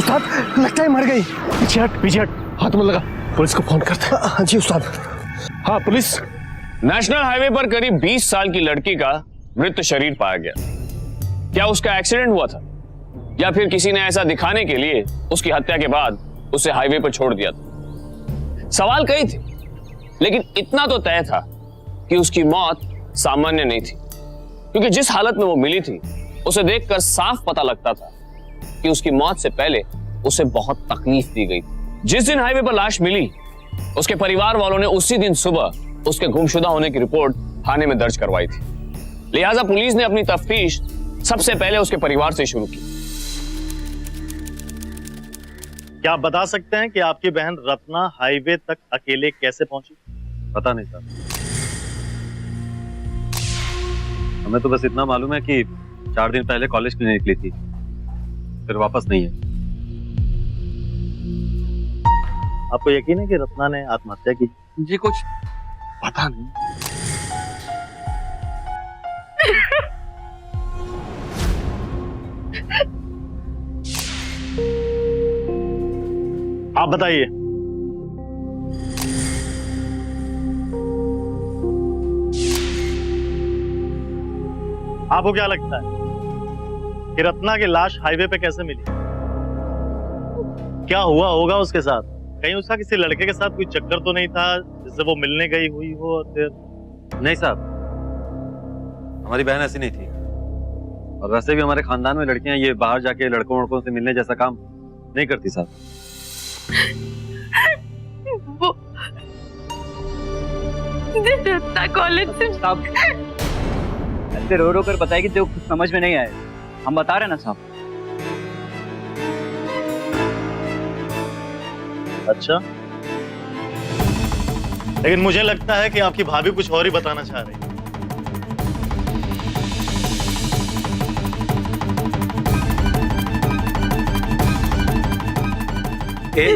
उस्ताद, लगता है मर गई। पीछे हट, हाथ में लगा, पुलिस को फोन करते। हाँ जी उस्ताद। हाँ पुलिस। नेशनल हाईवे पर करीब 20 साल की लड़की का मृत शरीर पाया गया। क्या उसका एक्सीडेंट हुआ था या फिर किसी ने ऐसा दिखाने के लिए उसकी हत्या के बाद उसे हाईवे पर छोड़ दिया था? सवाल कई थे, लेकिन इतना तो तय था कि उसकी मौत सामान्य नहीं थी, क्योंकि जिस हालत में वो मिली थी उसे देखकर साफ पता लगता था कि उसकी मौत से पहले उसे बहुत तकलीफ दी गई थी। जिस दिन हाईवे पर लाश मिली, उसके परिवार वालों ने उसी दिन सुबह उसके गुमशुदा होने की रिपोर्ट थाने में दर्ज करवाई थी। लिहाजा पुलिस ने अपनी तफ्तीश सबसे पहले उसके परिवार से शुरू की। क्या आप बता सकते हैं कि आपकी बहन रत्ना हाईवे तक अकेले कैसे पहुंची? पता नहीं सर, हमें तो बस इतना मालूम है कि 4 दिन पहले कॉलेज के लिए निकली थी, फिर वापस नहीं है। आपको यकीन है कि रत्ना ने आत्महत्या की? जी कुछ पता नहीं। आप बताइए। आपको क्या लगता है कि रत्ना की लाश हाईवे पे कैसे मिली? क्या हुआ होगा उसके साथ? कहीं उसका किसी लड़के के साथ कोई चक्कर तो नहीं था जिससे वो मिलने गई हुई हो? और फिर नहीं साहब, हमारी बहन ऐसी नहीं थी, और वैसे भी हमारे खानदान में लड़कियां ये बाहर जाके लड़कों से मिलने जैसा काम नहीं करती साहब। वो रत्ना कॉलेज से साहब ऐसे रो रो कर बताएगी तो कुछ समझ में नहीं आए। हम बता रहे ना साहब। अच्छा, लेकिन मुझे लगता है कि आपकी भाभी कुछ और ही बताना चाह रही है।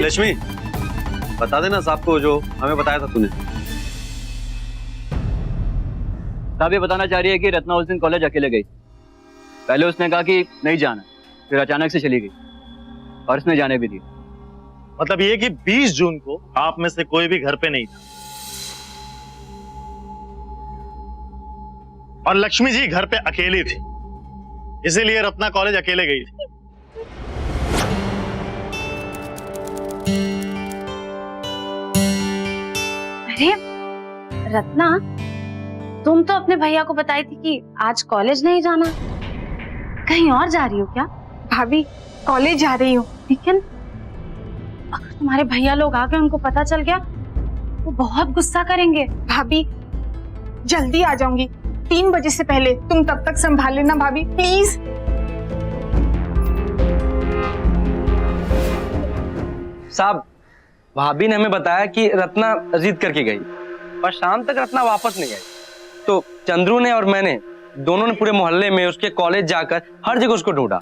लक्ष्मी, बता देना साहब को जो हमें बताया था तूने। साहब ये बताना चाह रही है कि रत्ना उस दिन कॉलेज अकेले गई। पहले उसने कहा कि नहीं जाना, फिर अचानक से चली गई और उसने जाने भी दी। मतलब ये कि 20 जून को आप में से कोई भी घर पे नहीं था, और लक्ष्मी जी घर पे अकेली थी, इसीलिए रत्ना कॉलेज अकेले गई थी। अरे रत्ना, तुम तो अपने भैया को बताई थी कि आज कॉलेज नहीं जाना। कहीं और जा रही हो क्या? भाभी कॉलेज जा रही हूँ। लेकिन अगर तुम्हारे भैया लोग आ गए, उनको पता चल गया, वो बहुत गुस्सा करेंगे। भाभी जल्दी आ जाऊंगी 3 बजे से पहले। तुम तब तक संभाल लेना भाभी, प्लीज। साहब भाभी ने हमें बताया कि रत्ना जिद करके गई, पर शाम तक रत्ना वापस नहीं आई। तो चंद्रू ने और मैंने दोनों ने पूरे मोहल्ले में उसके कॉलेज जाकर हर जगह उसको ढूंढा।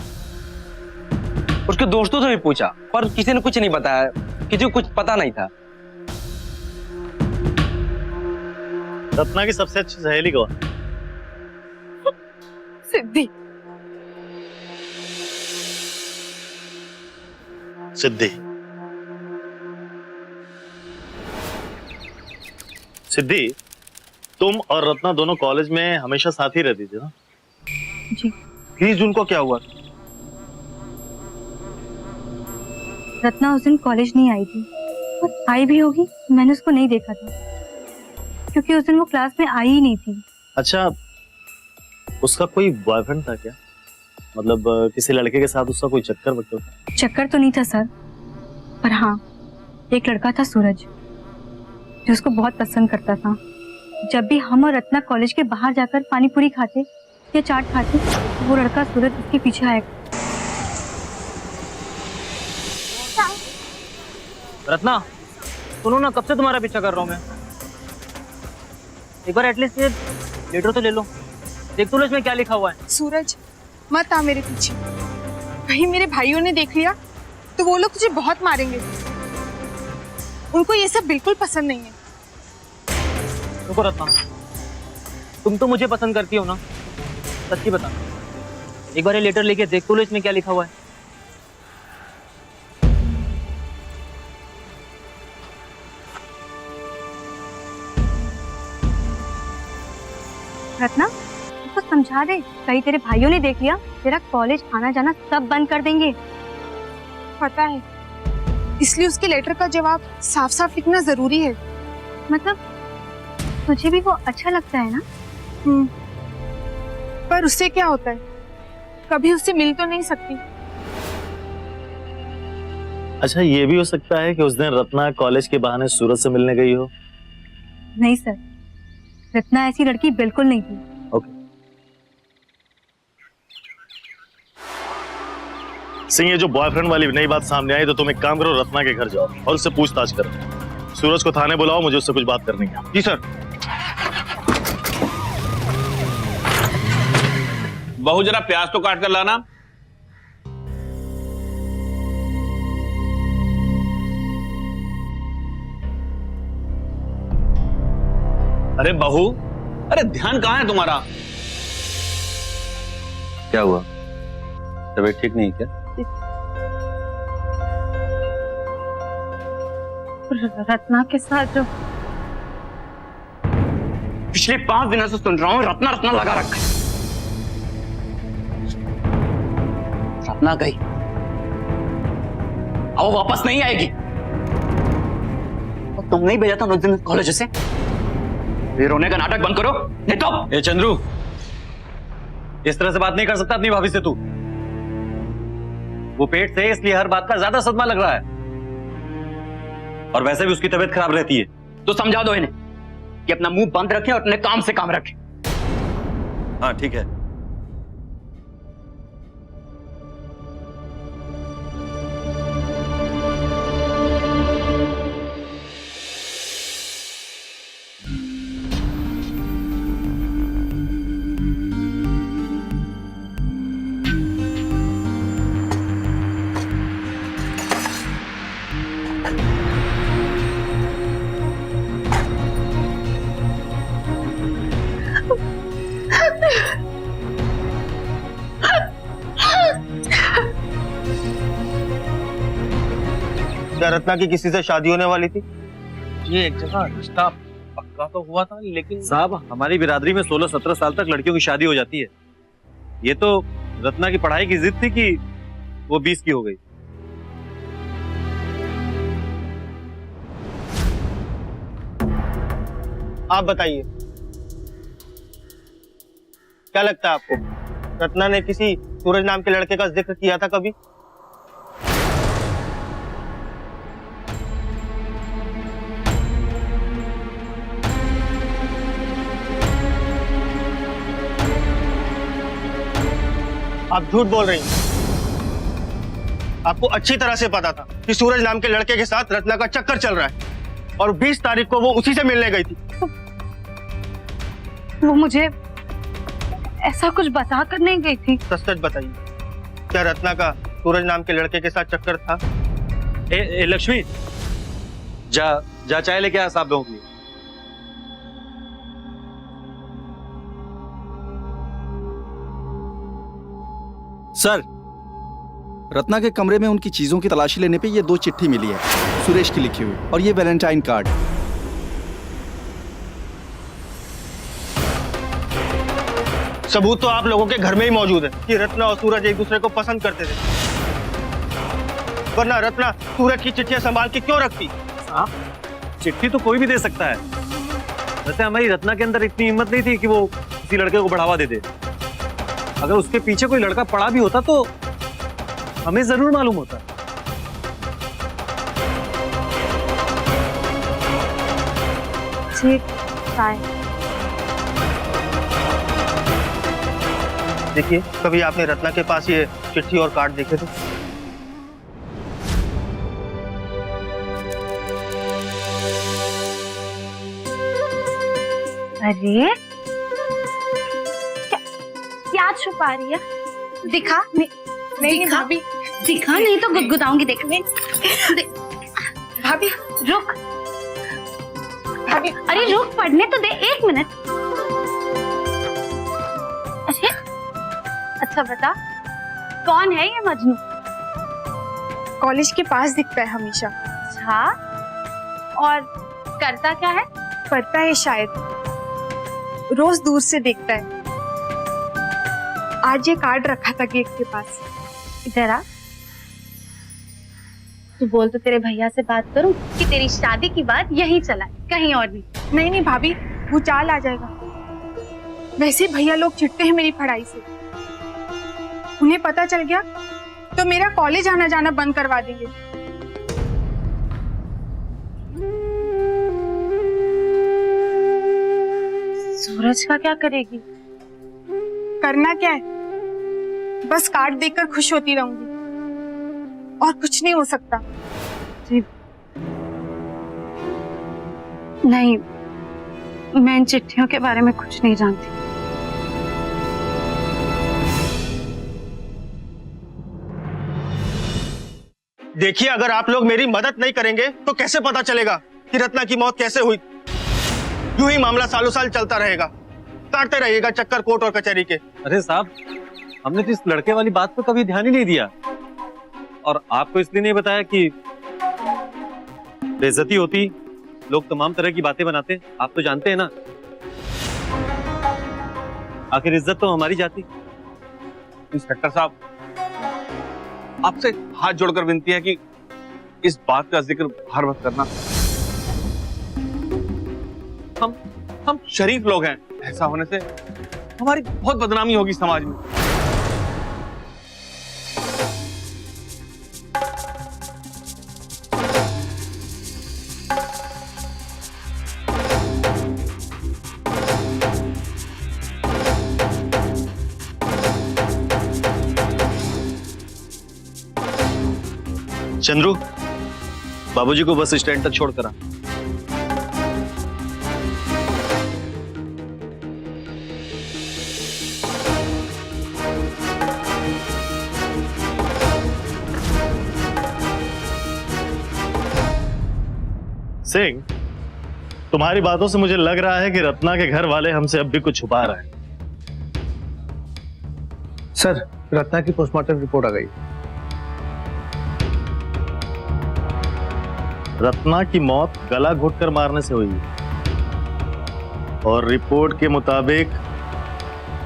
उसके दोस्तों से भी पूछा, पर किसी ने कुछ नहीं बताया, किसी को कुछ पता नहीं था। रत्ना की सबसे अच्छी सहेली कौन? सिद्धि। सिद्धि। सिद्धि, तुम और रत्ना दोनों कॉलेज में हमेशा साथ ही रहती थी ना? जी। 20 जून को क्या हुआ? रत्ना उस दिन कॉलेज नहीं आई थी, और आई भी होगी, मैंने उसको नहीं देखा था, क्योंकि उस दिन वो क्लास में आई ही नहीं थी। अच्छा, उसका कोई बॉयफ्रेंड था क्या? मतलब किसी लड़के के साथ उसका कोई चक्कर वक्कर था? चक्कर तो नहीं था सर, पर हाँ एक लड़का था सूरज, जो उसको बहुत पसंद करता था। जब भी हम और रत्ना कॉलेज के बाहर जाकर पानी पूरी खाते या चाट खाते, वो लड़का सूरज उसके पीछे आया। रत्ना सुनो ना, कब से तुम्हारा पीछा कर रहा हूँ मैं। एक बार एटलीस्ट ये लेटर तो ले लो, देख तो लो इसमें क्या लिखा हुआ है। सूरज मत आ मेरे पीछे, कहीं मेरे भाइयों ने देख लिया तो वो लोग तुझे बहुत मारेंगे। उनको ये सब बिल्कुल पसंद नहीं है। रुको रत्ना, तुम तो मुझे पसंद करती हो ना, सच्ची बता। एक बार ये लेटर लेके देख तो लो इसमें क्या लिखा हुआ है। रत्ना उसको समझा दे, कहीं तेरे भाइयों ने देख लिया तेरा कॉलेज आना जाना सब बंद कर देंगे। पता है, इसलिए उसके लेटर का जवाब साफ साफ लिखना जरूरी है। मतलब तुझे भी वो अच्छा लगता है ना? पर उससे क्या होता है, कभी उससे मिल तो नहीं सकती। अच्छा, ये भी हो सकता है कि उस दिन रत्ना कॉलेज के बहाने सूरज से मिलने गई हो। नहीं सर, रत्ना ऐसी लड़की बिल्कुल नहीं थी। ओके सिंह, ये जो बॉयफ्रेंड वाली नई बात सामने आई तो तुम एक काम करो, रत्ना के घर जाओ और उससे पूछताछ करो। सूरज को थाने बुलाओ, मुझे उससे कुछ बात करनी है। जी सर। बहू जरा प्याज तो काट कर लाना। अरे बहू, अरे ध्यान कहाँ है तुम्हारा? क्या हुआ, तबीयत ठीक नहीं है क्या? रत्ना के साथ जो पिछले 5 दिनों से सुन रहा हूँ रत्ना रत्ना लगा रखा है। रत्ना गई, अब वो वापस नहीं आएगी। और तुम नहीं भेजा था उस दिन कॉलेज से? ये रोने का नाटक बंद करो, नहीं तो। ए चंद्रू, इस तरह से बात नहीं कर सकता अपनी भाभी से तू। वो पेट से है, इसलिए हर बात का ज्यादा सदमा लग रहा है, और वैसे भी उसकी तबीयत खराब रहती है। तो समझा दो इन्हें कि अपना मुंह बंद रखें और अपने काम से काम रखें। हाँ ठीक है। क्या रत्ना की किसी से शादी होने वाली थी? ये एक जगह रिश्ता पक्का तो हुआ था, लेकिन साहब, हमारी बिरादरी में 16-17 साल तक लड़कियों की शादी हो जाती है। ये तो रत्ना की पढ़ाई की जिद थी कि वो 20 की हो गई। आप बताइए, क्या लगता है आपको, रत्ना ने किसी सूरज नाम के लड़के का जिक्र किया था कभी? आप झूठ बोल रही हैं। आपको अच्छी तरह से पता था कि सूरज नाम के लड़के के साथ रत्ना का चक्कर चल रहा है और 20 तारीख को वो उसी से मिलने गई थी। वो मुझे ऐसा कुछ बता कर नहीं गई थी। सच सच बताइए, क्या रत्ना का सूरज नाम के लड़के के साथ चक्कर था? ए लक्ष्मी, जा चाय लेके आ साहब लोगों के लिए। सर, रत्ना के कमरे में उनकी चीजों की तलाशी लेने पे ये 2 चिट्ठी मिली है, सुरेश की लिखी हुई, और ये वैलेंटाइन कार्ड। सबूत तो आप लोगों के घर में ही मौजूद है कि रत्ना और सूरज एक दूसरे को पसंद करते थे, वरना रत्ना सूरज की चिट्ठियां संभाल के क्यों रखती? चिट्ठी तो कोई भी दे सकता है। वैसे हमारी रत्ना के अंदर इतनी हिम्मत नहीं थी कि वो किसी लड़के को बढ़ावा दे दे। अगर उसके पीछे कोई लड़का पड़ा भी होता तो हमें जरूर मालूम होता। देखिए, कभी आपने रत्ना के पास ये चिट्ठी और कार्ड देखे थे? अरे क्या छुपा रही है? दिखा। नहीं भाभी, दिखा नहीं तो गुदगुदाऊंगी। देख भाभी रुक। भाभी, अरे रुक, पढ़ने तो दे, 1 मिनट। अरे अच्छा बता, कौन है ये मजनू? कॉलेज के पास दिखता है हमेशा। अच्छा, और करता क्या है? पढ़ता है शायद। रोज दूर से देखता है। आज ये कार्ड रखा था गेट के पास। इधर आ। तू बोल तो तेरे भैया से बात करूं कि तेरी शादी की बात यहीं चला, कहीं और नहीं। नहीं नहीं भाभी, वो चाल आ जाएगा। वैसे भैया लोग चिढ़ते हैं मेरी पढ़ाई से। उन्हें पता चल गया तो मेरा कॉलेज आना जाना बंद करवा देंगे। सूरज का क्या करेगी? करना क्या है, बस कार्ड देखकर खुश होती रहूंगी और कुछ नहीं हो सकता। नहीं, मैं इन चिट्ठियों के बारे में कुछ नहीं जानती। देखिए, अगर आप लोग मेरी मदद नहीं करेंगे तो कैसे पता चलेगा कि रत्ना की मौत कैसे हुई। यूं ही मामला सालों साल चलता रहेगा, काटते रहिएगा चक्कर कोर्ट और कचहरी के। अरे साहब, हमने तो इस लड़के वाली बात पर कभी ध्यान ही नहीं दिया, और आपको इसलिए नहीं बताया कि बेइज्जती होती, लोग तमाम तरह की बातें बनाते। आप तो जानते हैं ना, आखिर इज्जत तो हमारी जाती। इंस्पेक्टर साहब, आपसे हाथ जोड़कर विनती है कि इस बात का जिक्र हर वक्त करना। हम शरीफ लोग हैं, ऐसा होने से हमारी बहुत बदनामी होगी समाज में। चंद्रू, बाबूजी को बस स्टैंड तक छोड़कर आ। सिंह, तुम्हारी बातों से मुझे लग रहा है कि रत्ना के घर वाले हमसे अब भी कुछ छुपा रहे हैं। सर, रत्ना की पोस्टमार्टम रिपोर्ट आ गई। रत्ना की मौत गला घोटकर मारने से हुई है, और रिपोर्ट के मुताबिक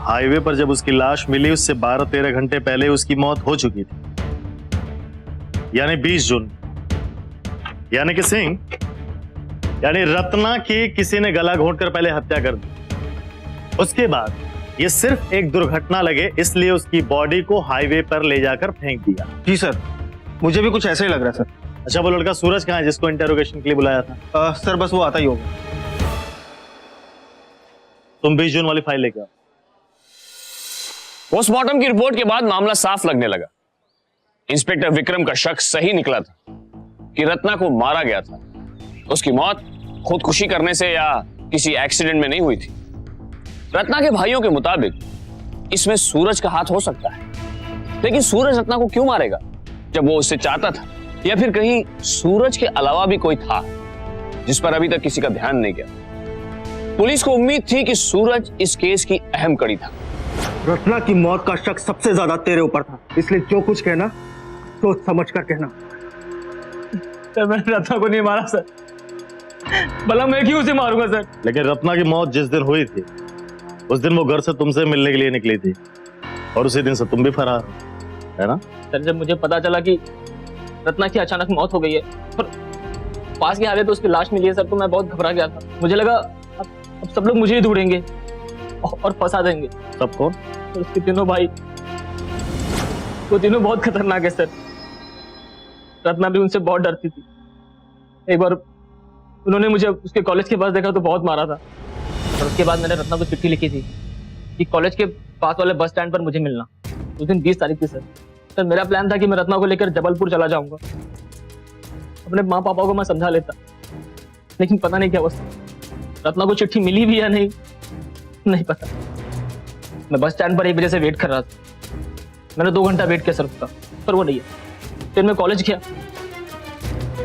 हाईवे पर जब उसकी लाश मिली उससे 12-13 घंटे पहले उसकी मौत हो चुकी थी, यानी 20 जून। यानी कि सिंह, यानी रत्ना की किसी ने गला घोंटकर पहले हत्या कर दी। उसके बाद ये सिर्फ एक दुर्घटना लगे इसलिए उसकी बॉडी को हाईवे पर ले जाकर फेंक दिया। जी सर, मुझे भी कुछ ऐसा ही लग रहा है सर। अच्छा, वो लड़का सूरज कहाँ है जिसको इंटेरोगेशन के लिए बुलाया था? सर, बस वो आता ही होगा। तुम 20 जून वाली फाइल लेके आओ। पोस्टमार्टम की रिपोर्ट के बाद मामला साफ लगने लगा। इंस्पेक्टर विक्रम का शक सही निकला था कि रत्ना को मारा गया था। उसकी मौत खुदकुशी करने से या किसी एक्सीडेंट में नहीं हुई थी। रत्ना के भाइयों के मुताबिक इसमें सूरज का हाथ हो सकता है, लेकिन सूरज रत्ना को क्यों मारेगा जब वो उससे चाहता था? या फिर कहीं सूरज के अलावा भी कोई था जिस पर अभी तक किसी का ध्यान नहीं गया? पुलिस को उम्मीद थी कि सूरज इस केस की अहम कड़ी था। रत्ना की मौत का शक सबसे ज्यादा तेरे ऊपर था, इसलिए जो कुछ कहना सोच समझ कर कहना। सर, मैंने रत्ना को नहीं मारा सर, भला मैं क्यों उसे मारूंगा सर? लेकिन रत्ना की मौत जिस दिन हुई थी उस दिन वो घर से तुमसे मिलने के लिए निकली थी, और उसी दिन से तुम भी फरार हो, है ना? सर, जब मुझे पता चला कि रत्ना की अचानक मौत हो गई है और पास के हाईवे पे उसकी लाश मिली है सर, तो मैं बहुत घबरा गया था। मुझे लगा अब सब लोग मुझे ही ढूंढेंगे और फंसा देंगे। सब कौन? तो उसके तीनों भाई, वो तीनों बहुत खतरनाक है सर। रत्ना भी उनसे बहुत डरती थी। एक बार उन्होंने मुझे उसके कॉलेज के पास देखा तो बहुत मारा था, और उसके बाद मैंने रत्ना को चिट्ठी लिखी थी कि कॉलेज के पास वाले बस स्टैंड पर मुझे मिलना। उस दिन 20 तारीख थी सर। सर, मेरा प्लान था कि मैं रत्ना को लेकर जबलपुर चला जाऊंगा। अपने माँ पापा को मैं समझा लेता, लेकिन पता नहीं क्या हुआ। रत्ना को चिट्ठी मिली भी या नहीं पता। मैं बस स्टैंड पर 1 बजे से वेट कर रहा था। मैंने 2 घंटा वेट किया सर उसका, पर वो नहीं है। फिर मैं कॉलेज गया,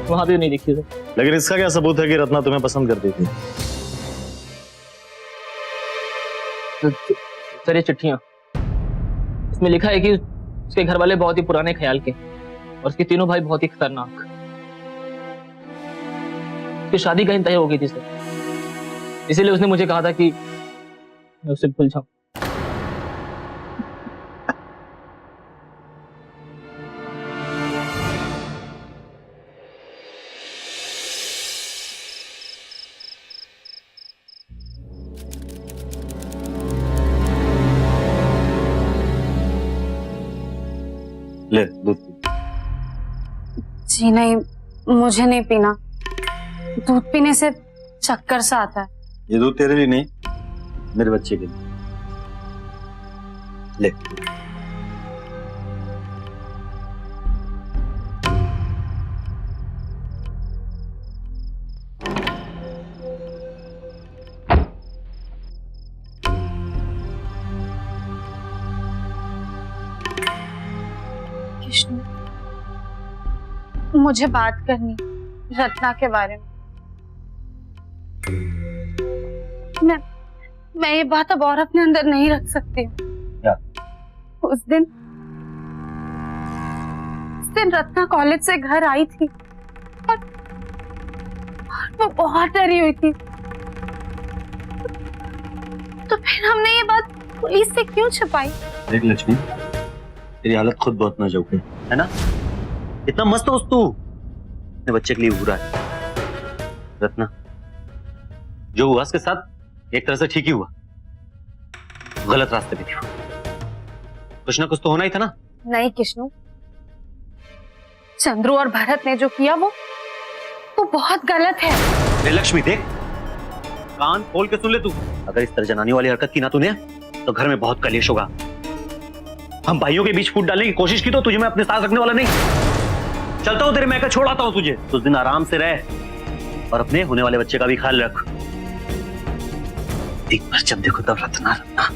वहां भी नहीं दिखी सर। लेकिन इसका क्या सबूत है कि रत्ना तुम्हें पसंद करती थी? सर, ये चिट्ठियां, इसमें लिखा है कि उसके घर वाले बहुत ही पुराने ख्याल के और उसके तीनों भाई बहुत ही खतरनाक। उसकी शादी कहीं तय हो गई थी सर, इसीलिए उसने मुझे कहा था कि मैं उसे भूल जाऊं। ले दूध पी। जी नहीं, मुझे नहीं पीना। दूध पीने से चक्कर सा आता है। ये दूध तेरे लिए नहीं, मेरे बच्चे के लिए। ले। कृष्ण, मुझे बात करनी रत्ना के बारे में। मैं ये बात अब और अपने अंदर नहीं रख सकती। क्या? उस दिन रत्ना कॉलेज से घर आई थी और वो बहुत डरी हुई थी। तो फिर हमने ये बात पुलिस से क्यों छुपाई? देख लक्ष्मी, तेरी हालत खुद बहुत नाजुक है ना? इतना मस्त हो तू, अपने बच्चे के लिए बुरा है। रत्ना, जो हुआ उसके साथ एक तरह से ठीक ही हुआ, गलत रास्ते पे थी। कुछ ना कुछ तो होना ही था ना। नहीं कृष्णु, चंद्रू और भरत ने जो किया वो बहुत गलत है। लक्ष्मी देख, कान खोल के सुन ले तू। अगर इस तरह जनानी वाली हरकत की ना तूने तो घर में बहुत कलेश होगा। हम भाइयों के बीच फूट डालने की कोशिश की तो तुझे मैं अपने साथ रखने वाला नहीं। चलता हूँ तेरे मैके, छोड़ आता हूँ तुझे। उस दिन आराम से रह और अपने होने वाले बच्चे का भी ख्याल रख। एक बार जब देखो तब रत्ना रत्ना।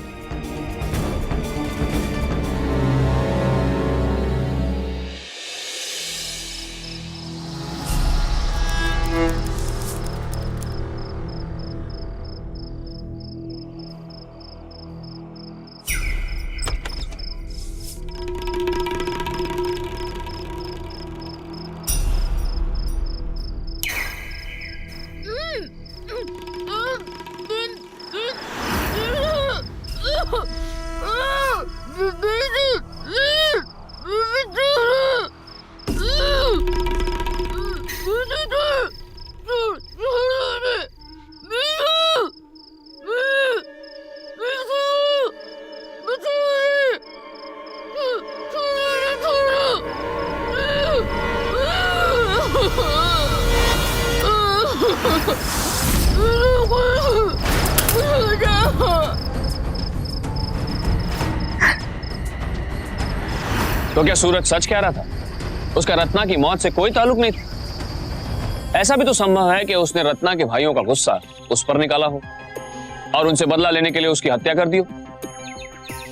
तो क्या सूरज सच कह रहा था? उसका रत्ना की मौत से कोई ताल्लुक नहीं था? ऐसा भी तो संभव है कि उसने रत्ना के भाइयों का गुस्सा उस पर निकाला हो और उनसे बदला लेने के लिए उसकी हत्या कर दी हो।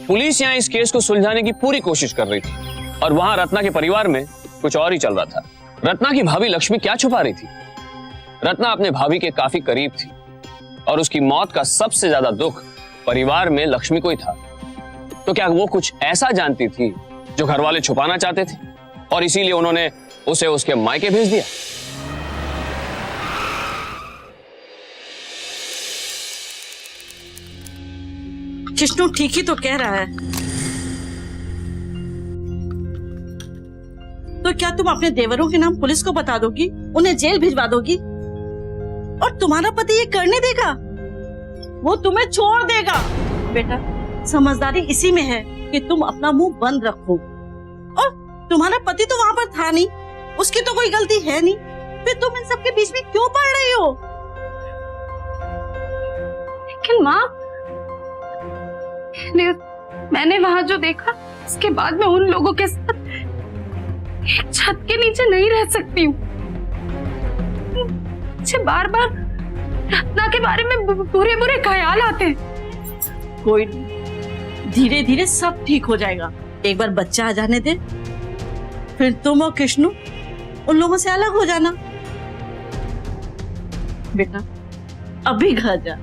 पुलिस यहां इस केस को सुलझाने की पूरी कोशिश कर रही थी और वहां रत्ना के परिवार में कुछ और ही चल रहा था। रत्ना की भाभी लक्ष्मी क्या छुपा रही थी? रत्ना अपने भाभी के काफी करीब थी और उसकी मौत का सबसे ज्यादा दुख परिवार में लक्ष्मी को ही था। तो क्या वो कुछ ऐसा जानती थी जो घर वाले छुपाना चाहते थे और इसीलिए उन्होंने उसे उसके मायके भेज दिया? कृष्णु ठीक ही तो कह रहा है। तो क्या तुम अपने देवरों के नाम पुलिस को बता दोगी, उन्हें जेल भिजवा दोगी और तुम्हारा पति ये करने देगा? वो तुम्हें छोड़ देगा। बेटा, समझदारी इसी में है कि तुम अपना मुंह बंद रखो। और तुम्हारा पति तो वहां पर था नहीं, उसकी तो कोई गलती है नहीं, फिर तुम इन सबके बीच में क्यों पड़ रही हो? लेकिन माँ, मैंने वहां जो देखा उसके बाद मैं उन लोगों के साथ एक छत के नीचे नहीं रह सकती हूँ। मुझे बार बार रत्ना के बारे में बुरे बुरे ख्याल आते हैं। कोई नहीं, धीरे धीरे सब ठीक हो जाएगा। एक बार बच्चा आ जाने दे, फिर तुम और कृष्णु उन लोगों से अलग हो जाना। बेटा, अभी घर जा।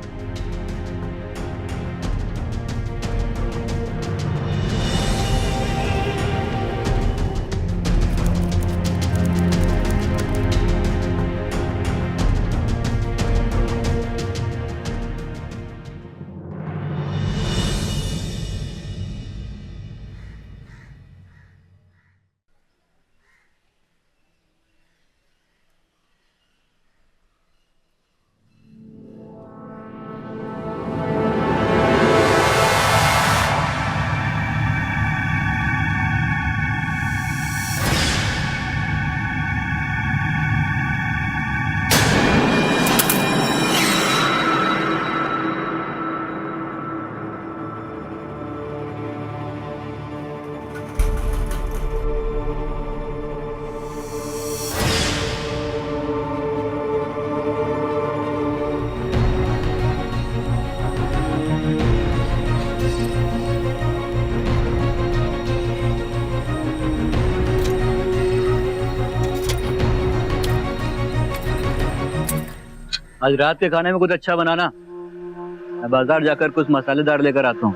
आज रात के खाने में कुछ अच्छा बनाना। मैं बाजार जाकर कुछ मसालेदार लेकर आता हूँ।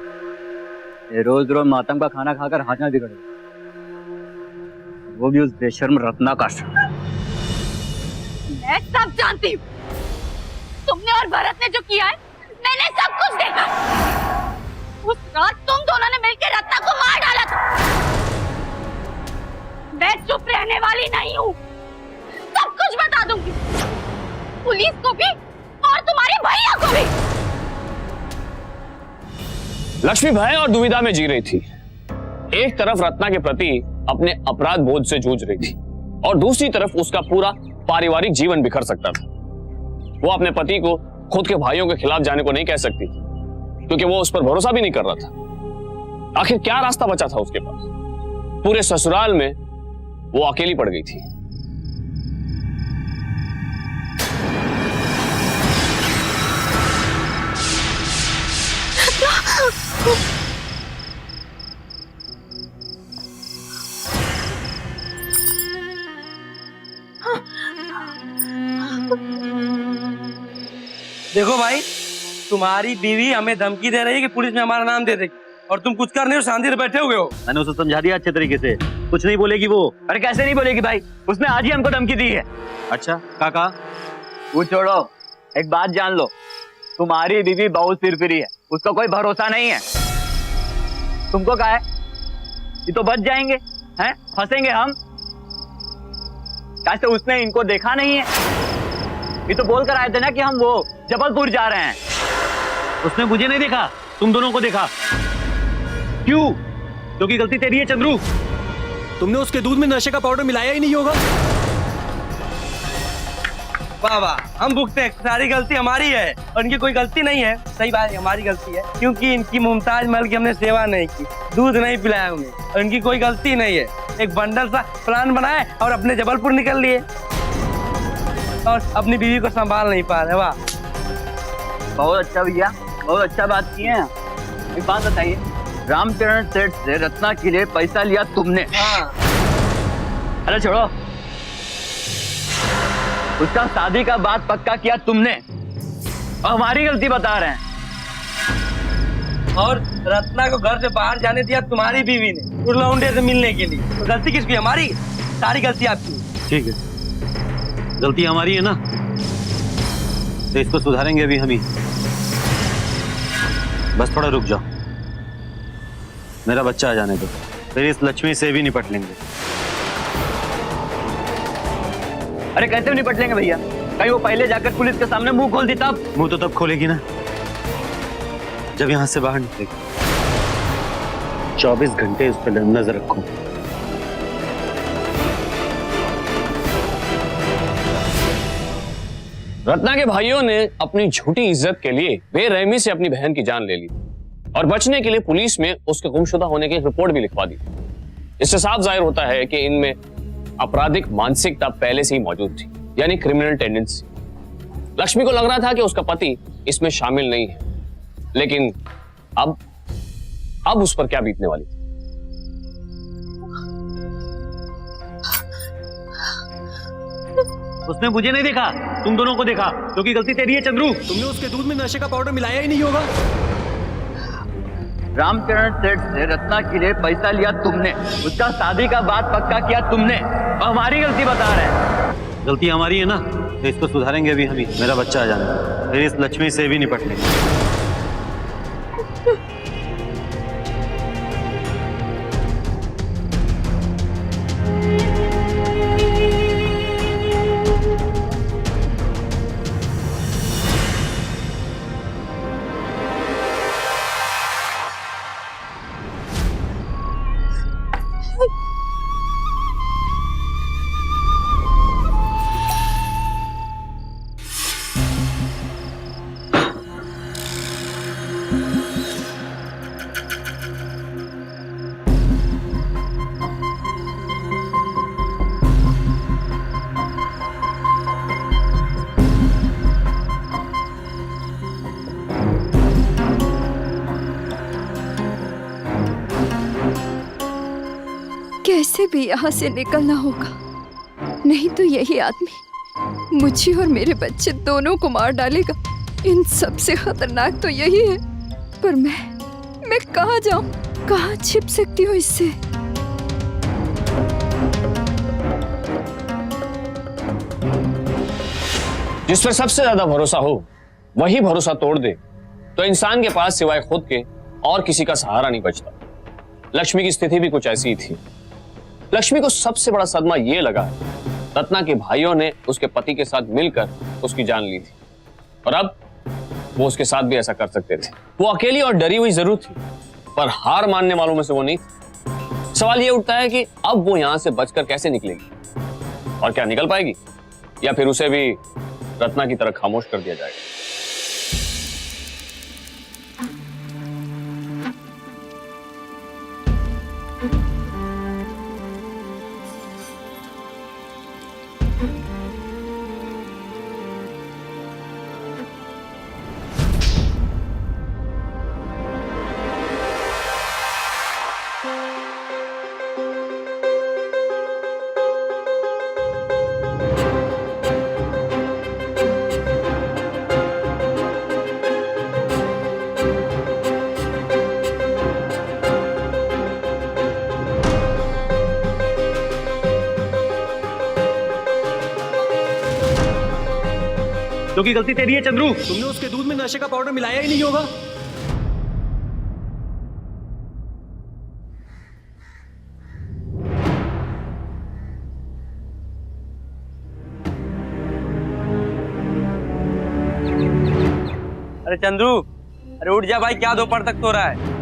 ये रोज रोज मातम का खाना खाकर हाथना बिगड़ गया, वो भी उस बेशर्म रत्ना का। मैं सब जानती हूँ, तुमने और भरत ने जो किया है मैंने सब कुछ देखा। उस रात तुम दोनों ने मिलकर रत्ना को मार डाला था। मैं चुप रहने वाली नहीं हूँ, सब कुछ बता दूंगी, पुलिस को भी और तुम्हारे भैया को भी। लक्ष्मी भय और दुविधा में जी रही थी। एक तरफ रत्ना के प्रति अपने अपराध बोध से जूझ रही थी और दूसरी तरफ उसका पूरा पारिवारिक जीवन बिखर सकता था। वो अपने पति को खुद के भाइयों के खिलाफ जाने को नहीं कह सकती क्योंकि वो उस पर भरोसा भी नहीं कर रहा था। आखिर क्या रास्ता बचा था उसके पास? पूरे ससुराल में वो अकेली पड़ गई थी। देखो भाई, तुम्हारी बीवी हमें धमकी दे रही है कि पुलिस में हमारा नाम दे देगी और तुम कुछ कर नहीं हो, शांति से बैठे हुए हो। मैंने उसे समझा दिया अच्छे तरीके से, कुछ नहीं बोलेगी वो। अरे कैसे नहीं बोलेगी भाई, उसने आज ही हमको धमकी दी है। अच्छा काका, वो छोड़ो, एक बात जान लो, तुम्हारी बीवी बहुत फिरफिरी है, उसका कोई भरोसा नहीं है। तुमको क्या है, ये तो बच जाएंगे, हैं? फंसेंगे हम। कैसे उसने इनको देखा नहीं है? ये तो बोल कर आए थे ना कि हम वो जबलपुर जा रहे हैं। उसने मुझे नहीं देखा, तुम दोनों को देखा। क्यों? क्योंकि गलती तेरी है चंद्रू। तुमने उसके दूध में नशे का पाउडर मिलाया ही नहीं होगा। वाह वाह, हम भुगते हैं, सारी गलती हमारी है और इनकी कोई गलती नहीं है। सही बात है, हमारी गलती है क्योंकि इनकी मुमताज महल की हमने सेवा नहीं की, दूध नहीं पिलाया उन्हें और इनकी कोई गलती नहीं है। एक बंडल सा प्लान बनाए और अपने जबलपुर निकल लिए और अपनी बीवी को संभाल नहीं पा रहे। वाह, बहुत अच्छा भैया, बहुत अच्छा बात की है। एक बात बताइए, रामचरण सेठ से रत्ना के लिए पैसा लिया तुमने? हाँ। अरे छोड़ो, उसका शादी का बात पक्का किया तुमने और हमारी गलती बता रहे हैं। और रत्ना को घर से बाहर जाने दिया तुम्हारी बीवी ने उस लौंडे से मिलने के लिए। तो गलती किसकी? हमारी। सारी गलती आपकी। ठीक है, गलती हमारी है ना, तो इसको सुधारेंगे अभी हम ही। बस थोड़ा रुक जाओ, मेरा बच्चा आ जाने दो, फिर इस लक्ष्मी से भी निपट लेंगे। अरे कैसे निपट लेंगे भैया? कहीं वो पहले जाकर पुलिस के सामने मुंह खोल दी तब? मुंह तो तब खोलेगी ना जब यहां से बाहर निकलेगी। 24 घंटे उस पर नजर रखो। रत्ना के भाइयों ने अपनी झूठी इज्जत के लिए बेरहमी से अपनी बहन की जान ले ली और बचने के लिए पुलिस में उसके गुमशुदा होने की रिपोर्ट भी लिखवा दी। इससे साफ जाहिर होता है कि इनमें आपराधिक मानसिकता पहले से ही मौजूद थी, यानी क्रिमिनल टेंडेंसी। लक्ष्मी को लग रहा था कि उसका पति इसमें शामिल नहीं है, लेकिन अब उस पर क्या बीतने वाली थी? उसने मुझे नहीं देखा, तुम दोनों को देखा, क्योंकि गलती तेरी है चंद्रू। तुमने उसके दूध में नशे का पाउडर मिलाया ही नहीं होगा। रामचरण सेठ से रत्ना के लिए पैसा लिया तुमने, उसका शादी का बात पक्का किया तुमने और हमारी गलती बता रहे हैं। गलती हमारी है ना, तो इसको सुधारेंगे अभी हम ही। मेरा बच्चा आ जाने दो, फिर इस लक्ष्मी से भी निपट लेंगे। कैसे भी यहाँ से निकलना होगा, नहीं तो यही आदमी मुझे और मेरे बच्चे दोनों को मार डालेगा। इन सबसे खतरनाक तो यही है। पर मैं कहाँ जाऊं, कहाँ छिप सकती हूँ इससे? जिस पर सबसे ज्यादा भरोसा हो वही भरोसा तोड़ दे तो इंसान के पास सिवाय खुद के और किसी का सहारा नहीं बचता। लक्ष्मी की स्थिति भी कुछ ऐसी ही थी। लक्ष्मी को सबसे बड़ा सदमा यह लगा रत्ना के भाइयों ने उसके पति के साथ मिलकर उसकी जान ली थी और अब वो उसके साथ भी ऐसा कर सकते थे। वो अकेली और डरी हुई जरूर थी पर हार मानने वालों में से वो नहीं थी। सवाल ये उठता है कि अब वो यहां से बचकर कैसे निकलेगी और क्या निकल पाएगी या फिर उसे भी रत्ना की तरह खामोश कर दिया जाएगा। तो की गलती तेरी है चंद्रू। तुमने उसके दूध में नशे का पाउडर मिलाया ही नहीं होगा। अरे चंद्रू, अरे उठ जा भाई, क्या दोपहर तक सो रहा है?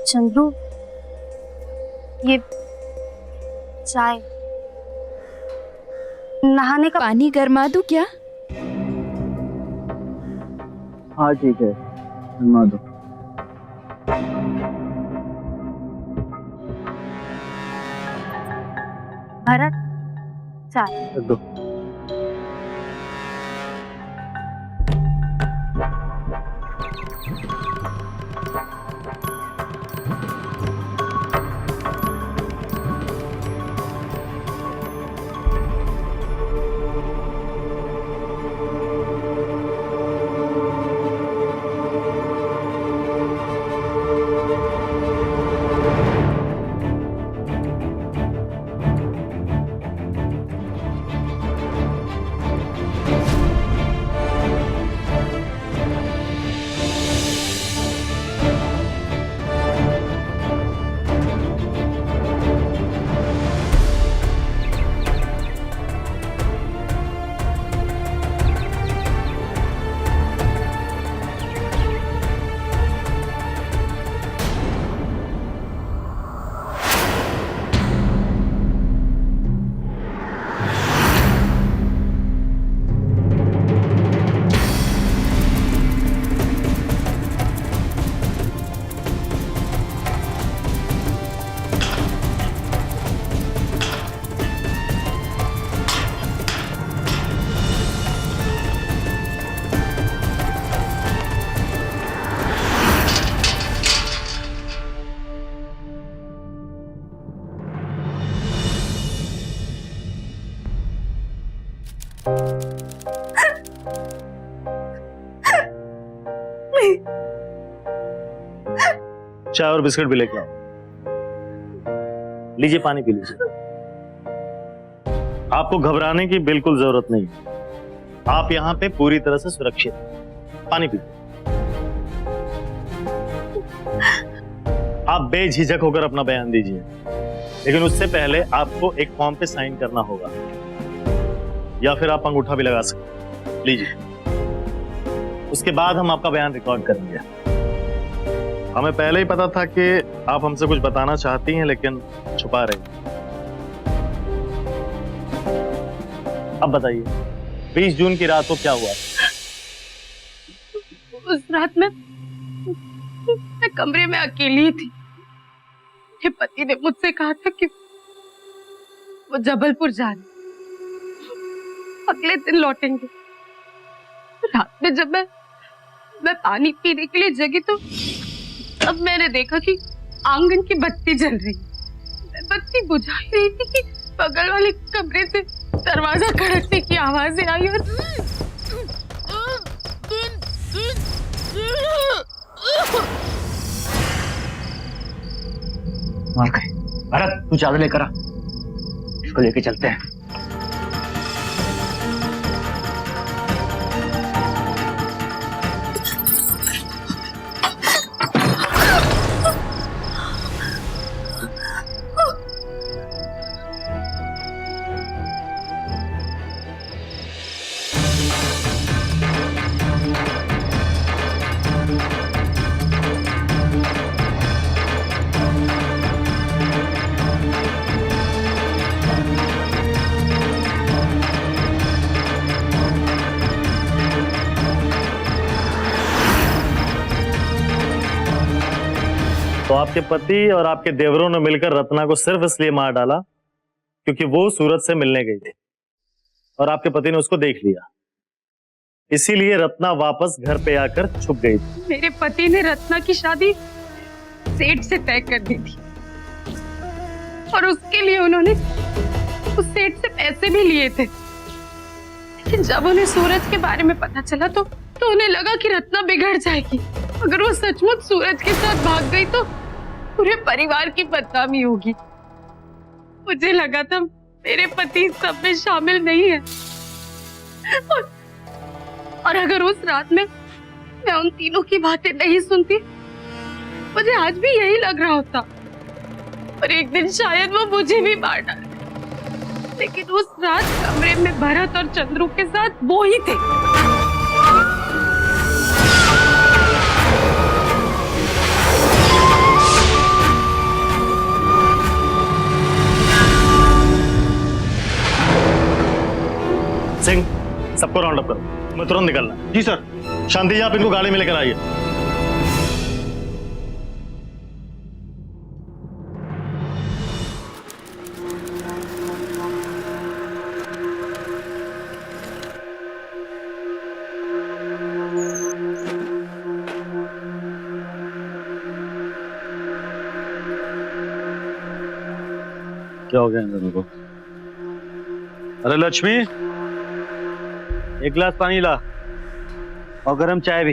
चंद्रू, ये चाय नहाने का पानी गरमा दूं क्या? हाँ ठीक है, घुमा दो। भरत, चाय दो। चाय और बिस्किट भी लेके आओ। लीजिए, पानी पी लीजिए। आपको घबराने की बिल्कुल जरूरत नहीं है। आप यहाँ पे पूरी तरह से सुरक्षित हैं। पानी पीजिए। आप बेझिझक होकर अपना बयान दीजिए, लेकिन उससे पहले आपको एक फॉर्म पे साइन करना होगा, या फिर आप अंगूठा भी लगा सकते हैं। लीजिए। उसके बाद हम आपका बयान रिकॉर्ड करेंगे। हमें पहले ही पता था कि आप हमसे कुछ बताना चाहती हैं लेकिन छुपा रही हैं। अब बताइए 20 जून की रात को क्या हुआ? उस रात मैं कमरे में अकेली थी। मेरे पति ने मुझसे कहा था कि वो जबलपुर जा रहे, अगले दिन लौटेंगे। रात में जब मैं पानी पीने के लिए जगी तो तब मैंने देखा कि आंगन की बत्ती जल रही। मैं बत्ती बुझा ही रही थी कि बगल वाले कमरे से दरवाजा खड़कने की आवाजें आई और मार गए। भरत तू चादर लेकर आ, इसको लेके चलते हैं। तो आपके पति और आपके देवरों ने मिलकर रत्ना को सिर्फ इसलिए मार डाला क्योंकि वो सूरज से मिलने गई थी और आपके पति ने उसको देख लिया, इसीलिए रत्ना वापस घर पे आकर छुप गई थी। मेरे पति ने रत्ना की शादी सेठ से तय कर दी थी और उसके लिए उन्होंने उस सेठ से पैसे भी लिए थे। लेकिन जब उन्हें सूरज के बारे में पता चला तो उन्हें लगा कि रत्ना बिगड़ जाएगी। अगर वो सचमुच सूरज के साथ भाग गई तो पूरे परिवार की बदनामी होगी। मुझे लगा था मेरे पति सब में शामिल नहीं है और अगर उस रात में मैं उन तीनों की बातें नहीं सुनती, मुझे आज भी यही लग रहा होता और एक दिन शायद वो मुझे भी मार डाले। लेकिन उस रात कमरे में भरत और चंद्रू के साथ वो ही थे। सिंह, सबको राउंड अप करो, मैं तुरंत निकलना। जी सर। शांति जी, आप इनको गाड़ी में लेकर आइए। क्या हो गया इन दोनों को? अरे लक्ष्मी, एक गिलास पानी ला और गरम चाय भी।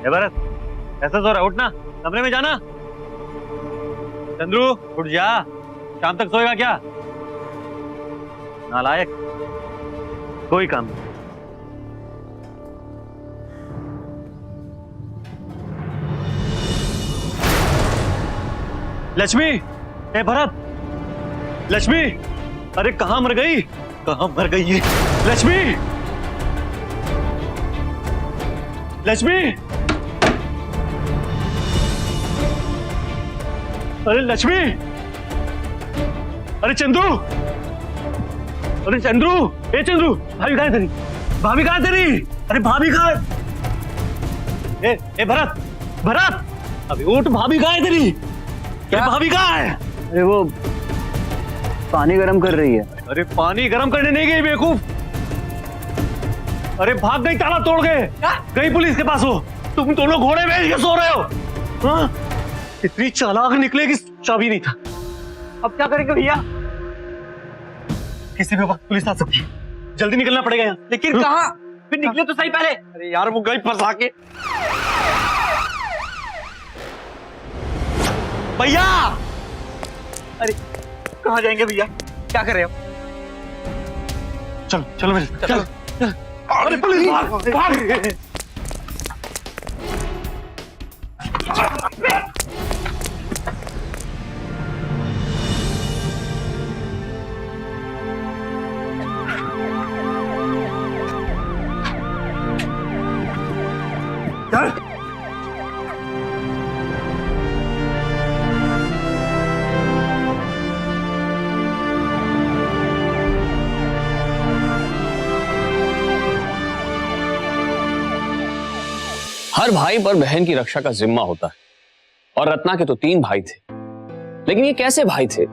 ए भरत, ऐसा सो रहा, उठ ना, कमरे में जाना। चंद्रू उठ जा, शाम तक सोएगा क्या? नालायक, कोई काम नहीं। लक्ष्मी, ए भरत, लक्ष्मी, अरे कहां मर गई? कहां मर गई ये लक्ष्मी? लक्ष्मी, अरे लक्ष्मी, अरे चंद्रू, अरे चंद्रू, ए चंद्रू, भाभी कहां है तेरी? भाभी कहां है तेरी? अरे भाभी कहां है? ए भरत, भरत, अभी उठ, भाभी कहां है तेरी? क्या भाभी कहां है? अरे वो पानी गरम कर रही है। अरे पानी गरम करने नहीं गई बेवकूफ, अरे भाग गई, ताला तोड़ गए, गई पुलिस के पास। हो तुम दोनों घोड़े बेच के सो रहे हो? हाँ? इतनी चालाक निकले कि चाबी नहीं था। अब क्या करेंगे भैया? किसी भी वक्त पुलिस आ सकती है, जल्दी निकलना पड़ेगा यहाँ। लेकिन कहाँ? फिर निकले तो सही पहले। अरे यार वो गई फंसा के। भैया, अरे कहाँ जाएंगे भैया? क्या कर रहे हो? चलो चलो मेरे चलो, चलो। अरे पुलिस भाग, भाग। हर भाई पर बहन की रक्षा का जिम्मा होता है, और रत्ना के तो 3 भाई थे, लेकिन ये कैसे भाई थे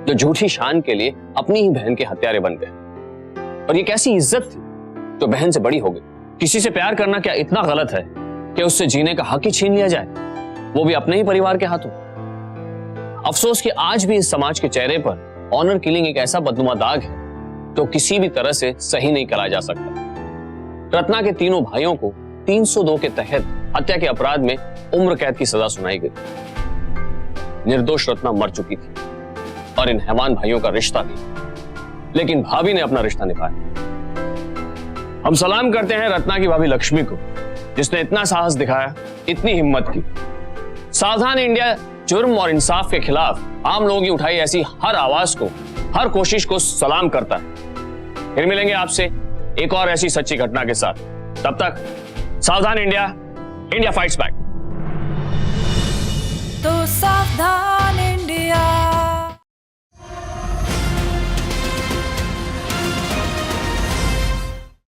जो झूठी शान के लिए अपनी ही बहन के हत्यारे बन गए? और ये कैसी इज्जत थी जो बहन से बड़ी हो गई? किसी से प्यार करना क्या इतना गलत है कि उससे जीने का हक ही छीन लिया जाए, वो भी अपने ही परिवार के हाथों? अफसोस कि आज भी इस समाज के चेहरे पर ऑनर किलिंग एक ऐसा बदनुमा दाग है जो किसी भी तरह से सही नहीं करा जा सकता। रत्ना के तीनों भाइयों को 302 के तहत हत्या के अपराध में उम्र कैद की सजा सुनाई गई। निर्दोष रत्ना मर चुकी थी और इन हैवान भाइयों का रिश्ता भी, लेकिन भाभी ने अपना रिश्ता निभाया। हम सलाम करते हैं रत्ना की भाभी लक्ष्मी को, जिसने इतना साहस दिखाया, इतनी हिम्मत की। सावधान इंडिया जुर्म और इंसाफ के खिलाफ आम लोगों की उठाई ऐसी हर आवाज को, हर कोशिश को सलाम करता है। फिर मिलेंगे आपसे एक और ऐसी सच्ची घटना के साथ। तब तक सावधान इंडिया, इंडिया फाइट्स बैक। तो सावधान